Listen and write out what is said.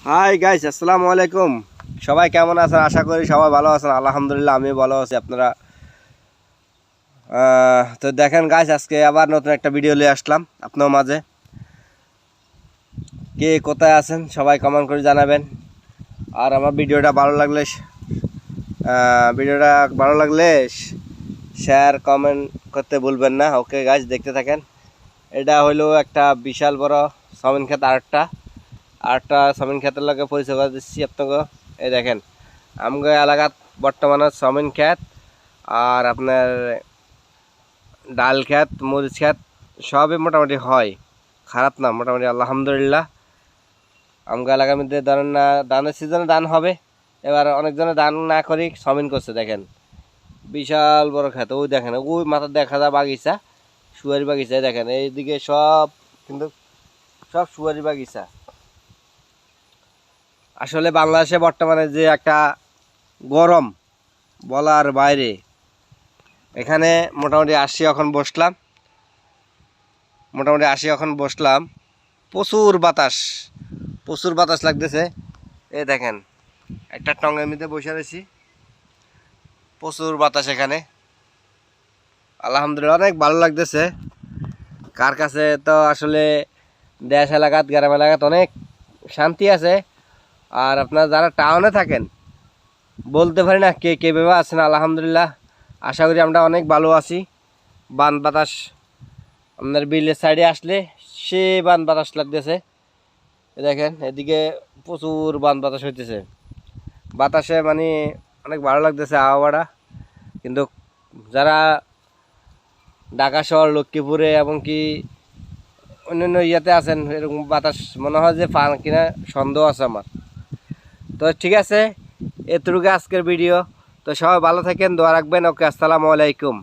Hi guys, আসসালামু আলাইকুম। সবাই কেমন আছেন? আশা করি সবাই ভালো আছেন। আলহামদুলিল্লাহ আমি ভালো আছি। আপনারা তো দেখেন গাইস, আজকে আবার নতুন একটা ভিডিও নিয়ে আসলাম আপনার মাঝে। কে কোথায় আছেন সবাই কমেন্ট করে জানাবেন। আর আমার ভিডিওটা ভালো লাগলে শেয়ার কমেন্ট করতে ভুলবেন না। ওকে গাইস, দেখতে থাকেন। এটা হইলো একটা বিশাল বড় সমিন ক্ষেত। আরেকটা সমিন ক্ষেতের লগে পরিচয় করে দিচ্ছি আপনাকে। এই দেখেন, আমগো এলাকাত বর্তমানে সমিন ক্ষেত আর আপনার ডাল ক্ষেত, মরিচ ক্ষেত সবই মোটামুটি হয়, খারাপ না, মোটামুটি আলহামদুলিল্লাহ। আমগো এলাকার মধ্যে ধরেন না, ধানের সিজনে ধান হবে, এবার অনেকজনে ধান না করি সমিন করছে। দেখেন বিশাল বড় ক্ষেত, ওই দেখেন ওই মাথা দেখা যায় বাগিচা, সুয়ারি বাগিচা। দেখেন এইদিকে সব কিন্তু সব সুয়ারি বাগিচা। আসলে বাংলাদেশে বর্তমানে যে একটা গরম বলার বাইরে। এখানে মোটামুটি এখন বসলাম, প্রচুর বাতাস লাগতেছে। এই দেখেন একটা টঙ্গের মধ্যে বসে রয়েছি, প্রচুর বাতাস এখানে। আলহামদুলিল্লাহ অনেক ভালো লাগতেছে। কার কাছে তো আসলে দেশ এলাকাত, গ্রাম এলাকাত অনেক শান্তি আছে। আর আপনারা যারা টাউনে থাকেন বলতে পারি না কে কীভাবে আছেন। আলহামদুলিল্লাহ আশা করি আমরা অনেক ভালো আছি। বান বাতাস আপনার বিলের সাইডে আসলে সে বান বাতাস লাগতেছে। দেখেন এদিকে প্রচুর বান বাতাস হইতেছে, বাতাসে মানে অনেক ভালো লাগতেছে আবহাওয়াটা। কিন্তু যারা ঢাকা শহর, লক্ষ্মীপুরে এবং কি অন্যান্য ইয়াতে আছেন, এরকম বাতাস মনে হয় যে পান কিনা সন্দেহ আছে আমার। তো ঠিক আছে, এতটুকু আজকের ভিডিও। তো সবাই ভালো থাকেন, দোয়া রাখবেন। ওকে, আসসালামু আলাইকুম।